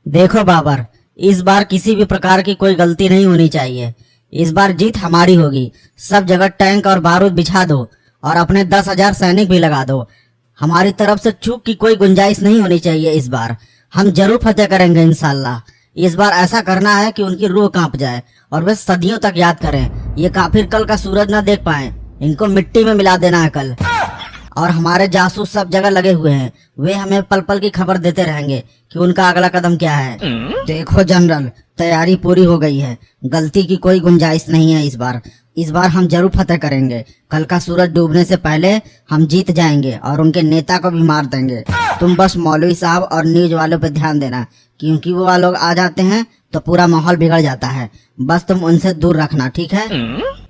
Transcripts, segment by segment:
देखो बाबर, इस बार किसी भी प्रकार की कोई गलती नहीं होनी चाहिए। इस बार जीत हमारी होगी। सब जगह टैंक और बारूद बिछा दो और अपने 10,000 सैनिक भी लगा दो। हमारी तरफ से चूक की कोई गुंजाइश नहीं होनी चाहिए। इस बार हम जरूर फतेह करेंगे इंशाल्लाह। इस बार ऐसा करना है कि उनकी रूह कांप जाए और वे सदियों तक याद करें। ये काफिर कल का सूरज ना देख पाए। इनको मिट्टी में मिला देना है कल। और हमारे जासूस सब जगह लगे हुए हैं। वे हमें पल पल की खबर देते रहेंगे कि उनका अगला कदम क्या है। देखो जनरल, तैयारी पूरी हो गई है। गलती की कोई गुंजाइश नहीं है। इस बार हम जरूर फतेह करेंगे। कल का सूरज डूबने से पहले हम जीत जाएंगे और उनके नेता को भी मार देंगे। तुम बस मौलवी साहब और न्यूज वालों पे ध्यान देना, क्योंकि वो लोग आ जाते हैं तो पूरा माहौल बिगड़ जाता है। बस तुम उनसे दूर रखना, ठीक है?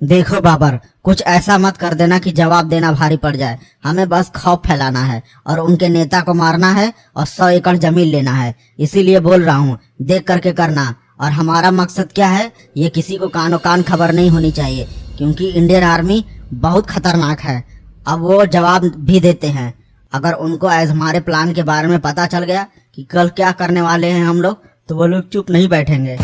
देखो बाबर, कुछ ऐसा मत कर देना कि जवाब देना भारी पड़ जाए। हमें बस खौफ फैलाना है और उनके नेता को मारना है और 100 एकड़ जमीन लेना है। इसीलिए बोल रहा हूँ, देख करके करना। और हमारा मकसद क्या है, ये किसी को कानो कान खबर नहीं होनी चाहिए, क्योंकि इंडियन आर्मी बहुत खतरनाक है। अब वो जवाब भी देते हैं। अगर उनको हमारे प्लान के बारे में पता चल गया कि कल क्या करने वाले हैं हम लोग, तो वो लोग चुप नहीं बैठेंगे।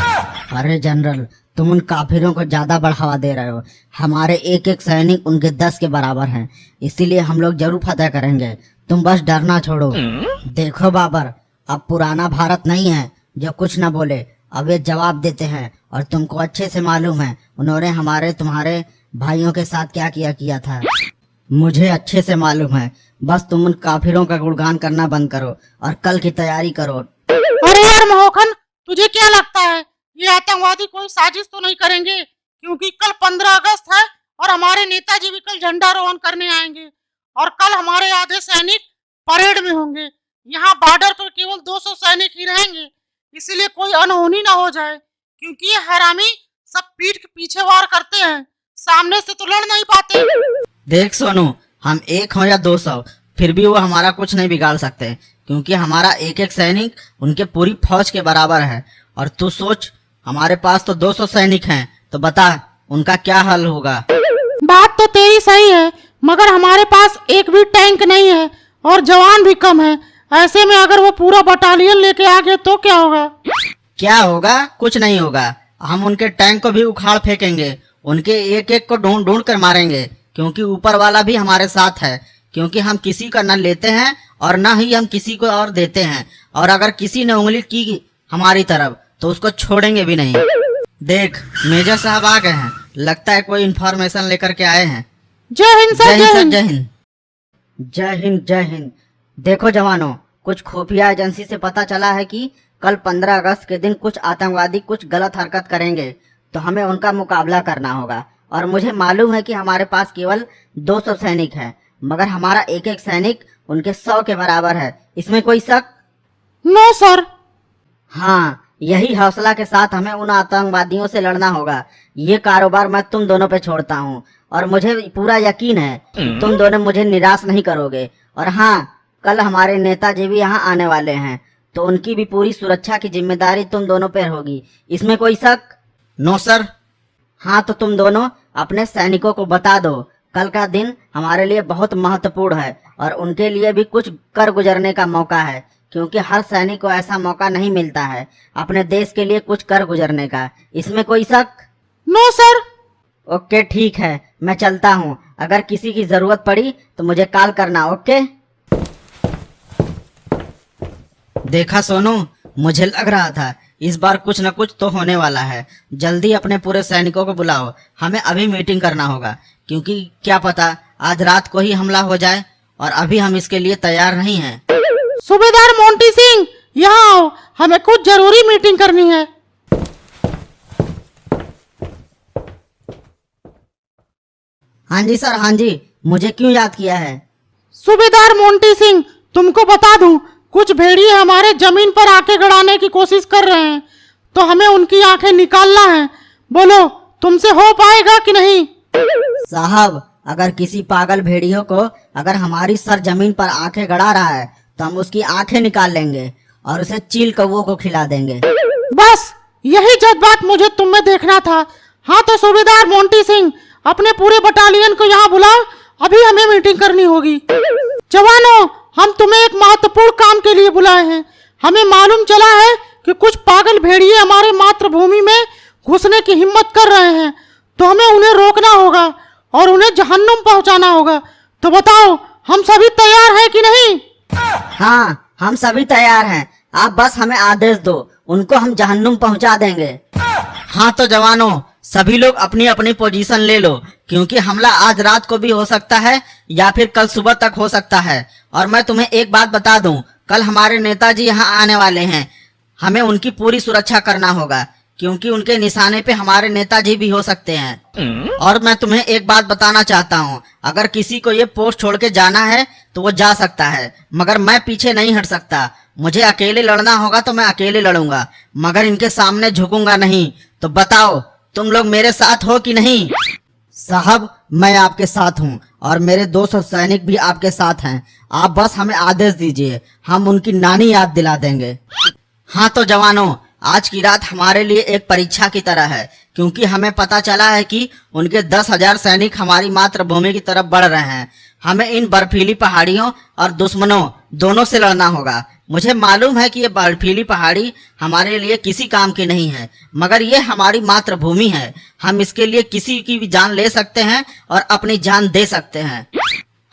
अरे जनरल, तुम उन काफिरों को ज्यादा बढ़ावा दे रहे हो। हमारे एक एक सैनिक उनके 10 के बराबर हैं। इसीलिए हम लोग जरूर फतेह करेंगे। तुम बस डरना छोड़ो। देखो बाबर, अब पुराना भारत नहीं है जो कुछ ना बोले। अब ये जवाब देते हैं और तुमको अच्छे से मालूम है उन्होंने हमारे तुम्हारे भाइयों के साथ क्या किया था। मुझे अच्छे से मालूम है। बस तुम उन काफिरों का गुणगान करना बंद करो और कल की तैयारी करो। अरे यार मोहकन, तुझे क्या लगता है ये आतंकवादी कोई साजिश तो नहीं करेंगे? क्योंकि कल 15 अगस्त है और हमारे नेताजी भी कल झंडारोहण करने आएंगे और कल हमारे आधे सैनिक परेड में होंगे। यहाँ बॉर्डर पर केवल 200 सैनिक ही रहेंगे, इसीलिए कोई अनहोनी ना हो जाए। क्योंकि ये हरामी सब पीठ के पीछे वार करते हैं, सामने से तो लड़ नहीं पाते। देख सोनू, हम 1 हो या 200, फिर भी वो हमारा कुछ नहीं बिगाड़ सकते, क्योंकि हमारा एक एक सैनिक उनके पूरी फौज के बराबर है। और तू सोच, हमारे पास तो 200 सैनिक हैं, तो बता उनका क्या हाल होगा। बात तो तेरी सही है, मगर हमारे पास एक भी टैंक नहीं है और जवान भी कम है। ऐसे में अगर वो पूरा बटालियन लेके आ गए तो क्या होगा? क्या होगा? कुछ नहीं होगा। हम उनके टैंक को भी उखाड़ फेंकेंगे। उनके एक एक को ढूंढ ढूंढ कर मारेंगे, क्योंकि ऊपर वाला भी हमारे साथ है। क्योंकि हम किसी का न लेते हैं और न ही हम किसी को और देते हैं। और अगर किसी ने उंगली की हमारी तरफ तो उसको छोड़ेंगे भी नहीं। देख, मेजर साहब आ गए हैं। लगता है कोई इन्फॉर्मेशन लेकर के आए हैं। जय हिंद सर, जय हिंद, जय हिंद, जय हिंद, जय हिंद। देखो जवानों, कुछ खुफिया एजेंसी से पता चला है कि कल 15 अगस्त के दिन कुछ आतंकवादी कुछ गलत हरकत करेंगे, तो हमें उनका मुकाबला करना होगा। और मुझे मालूम है कि हमारे पास केवल 200 सैनिक हैं, मगर हमारा एक एक सैनिक उनके 100 के बराबर है। इसमें कोई शक? No sir. हाँ, यही हौसला के साथ हमें उन आतंकवादियों से लड़ना होगा। ये कारोबार मैं तुम दोनों पे छोड़ता हूँ और मुझे पूरा यकीन है तुम दोनों मुझे निराश नहीं करोगे। और हाँ, कल हमारे नेताजी भी यहाँ आने वाले हैं, तो उनकी भी पूरी सुरक्षा की जिम्मेदारी तुम दोनों पे होगी। इसमें कोई शक? No sir. हाँ, तो तुम दोनों अपने सैनिकों को बता दो कल का दिन हमारे लिए बहुत महत्वपूर्ण है और उनके लिए भी कुछ कर गुजरने का मौका है, क्योंकि हर सैनिक को ऐसा मौका नहीं मिलता है अपने देश के लिए कुछ कर गुजरने का। इसमें कोई शक? No sir. ओके, ठीक है, मैं चलता हूँ। अगर किसी की जरूरत पड़ी तो मुझे कॉल करना। ओके? देखा सोनू, मुझे लग रहा था इस बार कुछ न कुछ तो होने वाला है। जल्दी अपने पूरे सैनिकों को बुलाओ, हमें अभी मीटिंग करना होगा, क्योंकि क्या पता आज रात को ही हमला हो जाए और अभी हम इसके लिए तैयार नहीं हैं। सूबेदार मोंटी सिंह, यहाँ आओ, हमें कुछ जरूरी मीटिंग करनी है। हाँ जी सर, हाँ जी। मुझे क्यों याद किया है? सूबेदार मोंटी सिंह, तुमको बता दूं, कुछ भेड़िए हमारे जमीन पर आके गड़ाने की कोशिश कर रहे हैं, तो हमें उनकी आंखें निकालना है। बोलो, तुमसे हो पाएगा कि नहीं? साहब, अगर किसी पागल भेड़ियों को अगर हमारी सर जमीन पर आंखें गड़ा रहा है तो हम उसकी आंखें निकाल लेंगे और उसे चील कौवों को खिला देंगे। बस यही जज्बात मुझे तुम में देखना था। हाँ, तो सूबेदार मोंटी सिंह, अपने पूरे बटालियन को यहाँ बुलाओ, अभी हमें मीटिंग करनी होगी। जवानों, हम तुम्हें एक महत्वपूर्ण काम के लिए बुलाए हैं। हमें मालूम चला है कि कुछ पागल भेड़िए हमारे मातृभूमि में घुसने की हिम्मत कर रहे हैं, तो हमें उन्हें रोकना होगा और उन्हें जहन्नुम पहुंचाना होगा। तो बताओ, हम सभी तैयार हैं कि नहीं? हाँ, हम सभी तैयार हैं। आप बस हमें आदेश दो, उनको हम जहन्नुम पहुंचा देंगे। हाँ तो जवानों, सभी लोग अपनी अपनी पोजीशन ले लो, क्योंकि हमला आज रात को भी हो सकता है या फिर कल सुबह तक हो सकता है। और मैं तुम्हें एक बात बता दूं, कल हमारे नेताजी यहाँ आने वाले हैं। हमें उनकी पूरी सुरक्षा करना होगा, क्योंकि उनके निशाने पे हमारे नेताजी भी हो सकते हैं। और मैं तुम्हें एक बात बताना चाहता हूँ, अगर किसी को ये पोस्ट छोड़ के जाना है तो वो जा सकता है, मगर मैं पीछे नहीं हट सकता। मुझे अकेले लड़ना होगा तो मैं अकेले लड़ूंगा, मगर इनके सामने झुकूंगा नहीं। तो बताओ, तुम लोग मेरे साथ हो कि नहीं? साहब, मैं आपके साथ हूँ और मेरे 200 सैनिक भी आपके साथ हैं। आप बस हमें आदेश दीजिए, हम उनकी नानी याद दिला देंगे। हाँ तो जवानों, आज की रात हमारे लिए एक परीक्षा की तरह है, क्योंकि हमें पता चला है कि उनके 10,000 सैनिक हमारी मातृभूमि की तरफ बढ़ रहे हैं। हमें इन बर्फीली पहाड़ियों और दुश्मनों दोनों से लड़ना होगा। मुझे मालूम है कि ये बर्फीली पहाड़ी हमारे लिए किसी काम की नहीं है, मगर ये हमारी मातृभूमि है। हम इसके लिए किसी की भी जान ले सकते हैं और अपनी जान दे सकते हैं।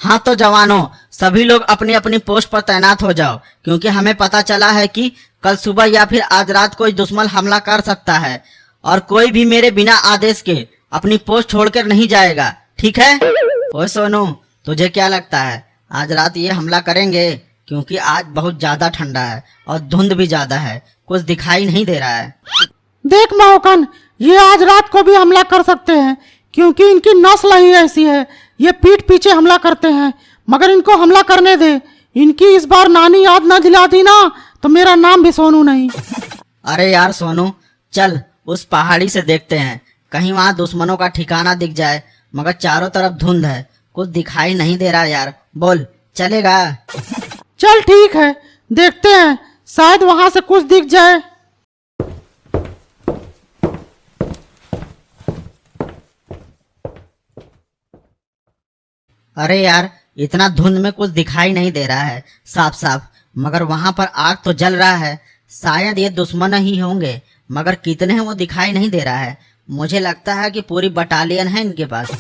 हाँ तो जवानों, सभी लोग अपनी अपनी पोस्ट पर तैनात हो जाओ, क्योंकि हमें पता चला है कि कल सुबह या फिर आज रात कोई दुश्मन हमला कर सकता है, और कोई भी मेरे बिना आदेश के अपनी पोस्ट छोड़कर नहीं जाएगा, ठीक है? ओए सोनू, तुझे क्या लगता है आज रात ये हमला करेंगे? क्योंकि आज बहुत ज्यादा ठंडा है और धुंध भी ज्यादा है, कुछ दिखाई नहीं दे रहा है। देख महोकन, ये आज रात को भी हमला कर सकते हैं, क्योंकि इनकी नस्ल ही ऐसी है। ये पीठ पीछे हमला करते हैं, मगर इनको हमला करने दे। इनकी इस बार नानी याद न दिला दी ना तो मेरा नाम भी सोनू नहीं। अरे यार सोनू, चल उस पहाड़ी से देखते हैं, कहीं वहां दुश्मनों का ठिकाना दिख जाए, मगर चारों तरफ धुंध है, कुछ दिखाई नहीं दे रहा यार। बोल, चलेगा? चल ठीक है, देखते हैं, शायद वहां से कुछ दिख जाए। अरे यार, इतना धुंध में कुछ दिखाई नहीं दे रहा है साफ साफ, मगर वहां पर आग तो जल रहा है। शायद ये दुश्मन ही होंगे, मगर कितने हैं वो दिखाई नहीं दे रहा है। मुझे लगता है कि पूरी बटालियन है इनके पास।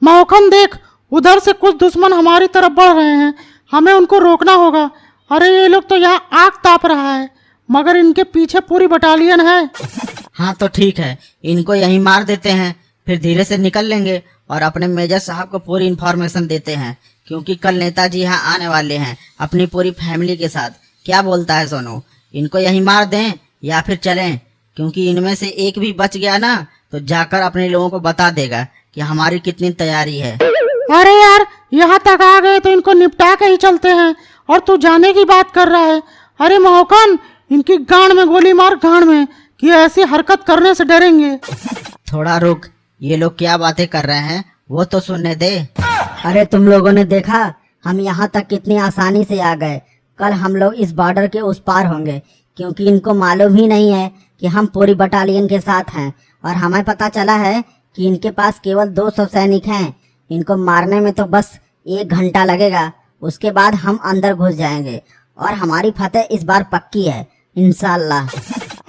महोकन देख, उधर से कुछ दुश्मन हमारी तरफ बढ़ रहे हैं, हमें उनको रोकना होगा। अरे ये लोग तो यहाँ आग ताप रहा है, मगर इनके पीछे पूरी बटालियन है। हाँ तो ठीक है, इनको यहीं मार देते हैं, फिर धीरे से निकल लेंगे और अपने मेजर साहब को पूरी इन्फॉर्मेशन देते हैं, क्योंकि कल नेताजी यहाँ आने वाले हैं अपनी पूरी फैमिली के साथ। क्या बोलता है सोनू, इनको यहीं मार दें या फिर चलें? क्योंकि इनमें से एक भी बच गया ना तो जाकर अपने लोगों को बता देगा कि हमारी कितनी तैयारी है। अरे यार, यहाँ तक आ गए तो इनको निपटा के ही चलते हैं, और तू जाने की बात कर रहा है। अरे महोकन, इनकी गांड में गोली मार, गांड में, कि ऐसी हरकत करने से डरेंगे। थोड़ा रुक, ये लोग क्या बातें कर रहे हैं वो तो सुनने दे। अरे तुम लोगों ने देखा हम यहाँ तक कितनी आसानी से आ गए। कल हम लोग इस बॉर्डर के उस पार होंगे, क्योंकि इनको मालूम ही नहीं है कि हम पूरी बटालियन के साथ हैं, और हमें पता चला है कि इनके पास केवल 200 सैनिक हैं। इनको मारने में तो बस 1 घंटा लगेगा, उसके बाद हम अंदर घुस जाएंगे और हमारी फतेह इस बार पक्की है इंशाल्लाह।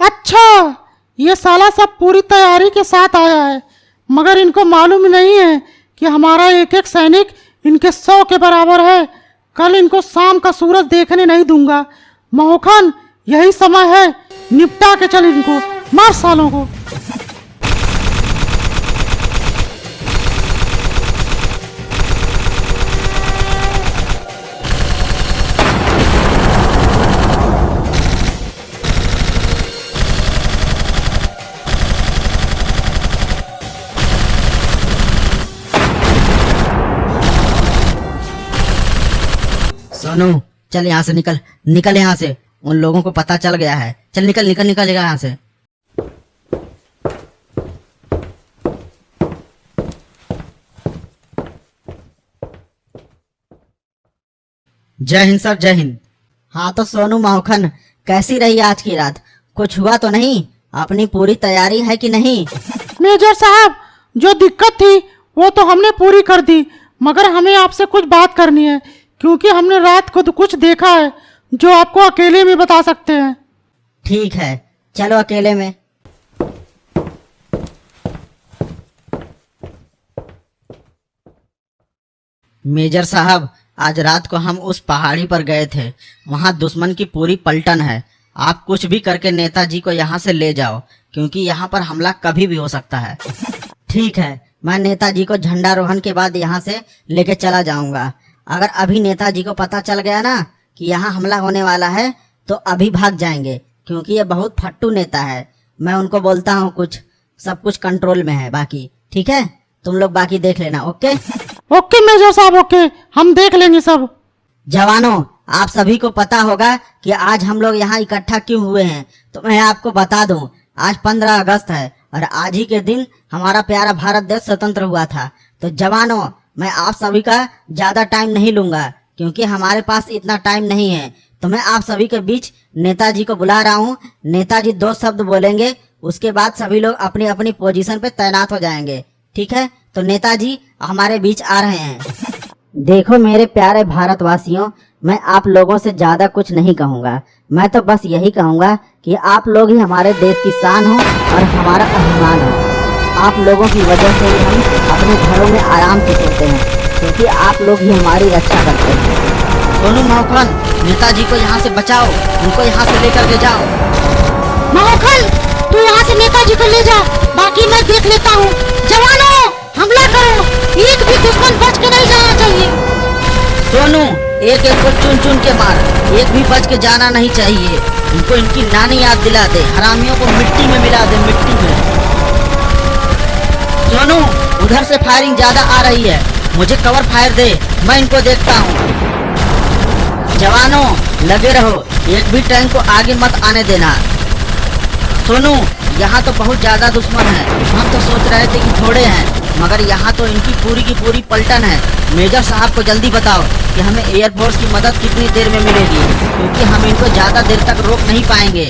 अच्छा, ये साला सब पूरी तैयारी के साथ आया है, मगर इनको मालूम नहीं है कि हमारा एक एक सैनिक इनके 100 के बराबर है। कल इनको शाम का सूरज देखने नहीं दूंगा। महोकन, यही समय है, निपटा के चल इनको, मार सालों को। सोनू, चल यहाँ से निकल, निकल यहाँ से, उन लोगों को पता चल गया है। चल निकल निकल निकल यहाँ से। जय हिंद सर, जय हिंद। हाँ तो सोनू महोकन, कैसी रही आज की रात? कुछ हुआ तो नहीं? अपनी पूरी तैयारी है कि नहीं? मेजर साहब, जो दिक्कत थी वो तो हमने पूरी कर दी, मगर हमें आपसे कुछ बात करनी है, क्योंकि हमने रात को तो कुछ देखा है जो आपको अकेले में बता सकते हैं। ठीक है, चलो अकेले में। मेजर साहब, आज रात को हम उस पहाड़ी पर गए थे। वहां दुश्मन की पूरी पलटन है। आप कुछ भी करके नेताजी को यहाँ से ले जाओ, क्योंकि यहाँ पर हमला कभी भी हो सकता है। ठीक है, मैं नेताजी को झंडारोहण के बाद यहाँ से लेके चला जाऊंगा। अगर अभी नेताजी को पता चल गया ना कि यहाँ हमला होने वाला है तो अभी भाग जाएंगे, क्योंकि ये बहुत फट्टू नेता है। मैं उनको बोलता हूँ कुछ, सब कुछ कंट्रोल में है। बाकी ठीक है, तुम लोग बाकी देख लेना। ओके ओके मेजर साहब, ओके, हम देख लेंगे सब। जवानों, आप सभी को पता होगा कि आज हम लोग यहाँ इकट्ठा क्यों हुए हैं। तो मैं आपको बता दूं, आज 15 अगस्त है और आज ही के दिन हमारा प्यारा भारत देश स्वतंत्र हुआ था। तो जवानों, मैं आप सभी का ज्यादा टाइम नहीं लूंगा, क्योंकि हमारे पास इतना टाइम नहीं है। तो मैं आप सभी के बीच नेताजी को बुला रहा हूँ। नेताजी 2 शब्द बोलेंगे, उसके बाद सभी लोग अपनी अपनी पोजीशन पे तैनात हो जाएंगे। ठीक है, तो नेताजी हमारे बीच आ रहे हैं। देखो मेरे प्यारे भारतवासियों, मैं आप लोगों से ज्यादा कुछ नहीं कहूँगा। मैं तो बस यही कहूँगा कि आप लोग ही हमारे देश की शान हो और हमारा अभिमान हो। आप लोगों की वजह से ही हम अपने घरों में आराम से सोते हैं, क्योंकि आप लोग ही हमारी रक्षा करते हैं। सोनू महोखन, नेताजी को यहाँ से बचाओ, उनको यहाँ से लेकर के जाओ। महोखन, तू यहाँ से नेताजी को ले जा, बाकी मैं देख लेता हूँ। जवानों, हमला करो, एक भी दुश्मन बच के नहीं जाना चाहिए। सोनू, एक एक को चुन चुन के मार, एक भी बच के जाना नहीं चाहिए। उनको इनकी नानी याद दिला दे, हरामियों को मिट्टी में मिला दे, मिट्टी में। सोनू, उधर से फायरिंग ज्यादा आ रही है, मुझे कवर फायर दे, मैं इनको देखता हूँ। जवानों, लगे रहो, एक भी टैंक को आगे मत आने देना। सोनू, यहाँ तो बहुत ज्यादा दुश्मन है। हम तो सोच रहे थे कि थोड़े हैं, मगर यहाँ तो इनकी पूरी की पूरी पलटन है। मेजर साहब को जल्दी बताओ कि हमें एयरफोर्स की मदद कितनी देर में मिलेगी, क्योंकि हम इनको ज्यादा देर तक रोक नहीं पाएंगे।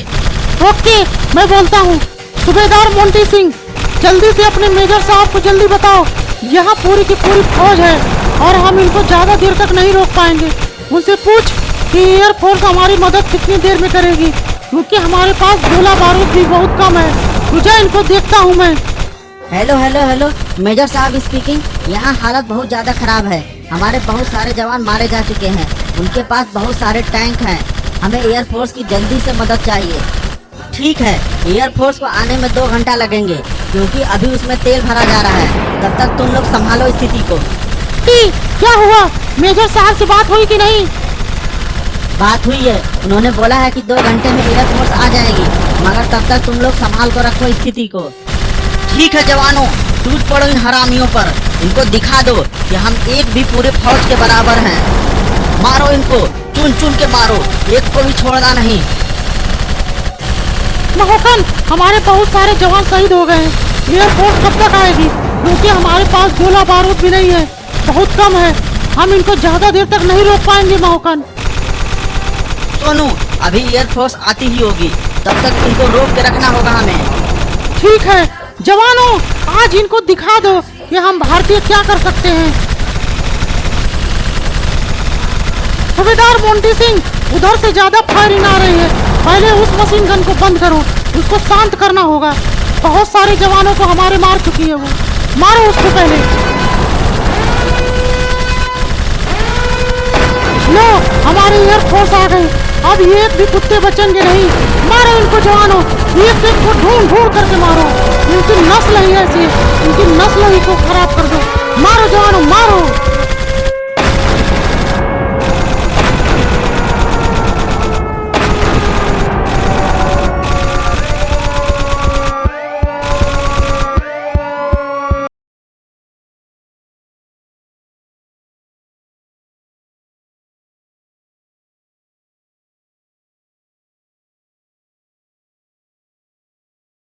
ओके, मैं बोलता हूँ। सूबेदार मोंटी सिंह, जल्दी से अपने मेजर साहब को जल्दी बताओ, यहाँ पूरी की पूरी फौज है और हम इनको ज्यादा देर तक नहीं रोक पाएंगे। उनसे पूछ कि एयरफोर्स हमारी मदद कितनी देर में करेगी, क्योंकि हमारे पास गोला बारूद भी बहुत कम है। तुझे इनको देखता हूँ मैं। हेलो हेलो हेलो, मेजर साहब स्पीकिंग। यहाँ हालत बहुत ज्यादा खराब है। हमारे बहुत सारे जवान मारे जा चुके हैं, उनके पास बहुत सारे टैंक हैं। हमें एयरफोर्स की जल्दी से मदद चाहिए। ठीक है, एयरफोर्स को आने में 2 घंटा लगेंगे, क्योंकि अभी उसमें तेल भरा जा रहा है। तब तक तुम लोग संभालो स्थिति को। क्या हुआ? मेजर साहब से बात हुई कि नहीं? बात हुई है, उन्होंने बोला है कि 2 घंटे में एयरफोर्स आ जाएगी, मगर तब तक तुम लोग संभाल कर रखो स्थिति को। ठीक है जवानों, टूट पड़ो इन हरामियों पर, इनको दिखा दो कि हम एक भी पूरे फौज के बराबर हैं। मारो इनको, चुन चुन के मारो, एक को भी छोड़ना नहीं। महोखन, हमारे बहुत सारे जवान शहीद हो गए हैं। एयरफोर्स कब तक आएगी? क्योंकि हमारे पास गोला बारूद भी नहीं है, बहुत कम है। हम इनको ज्यादा देर तक नहीं रोक पाएंगे महोखन। सोनू, अभी एयरफोर्स आती ही होगी, तब तक इनको रोक के रखना होगा हमें। ठीक है जवानों, आज इनको दिखा दो कि हम भारतीय क्या कर सकते हैं। सूबेदार मोंटी सिंह, उधर से ज्यादा फायरिंग आ रही है। पहले उस मशीन गन को बंद करो, उसको शांत करना होगा। बहुत सारे जवानों को हमारे मार चुकी है वो। मारो उसको पहले। लो, हमारे एयरफोर्स आ गई, अब एक भी कुत्ते बचेंगे नहीं। मारो इनको जवानों, एक एक को ढूंढ ढूंढ करके मारो। इनकी नस्ल ही ऐसी है, इनकी नस्ल ही को खराब कर दो। मारो जवानों, मारो।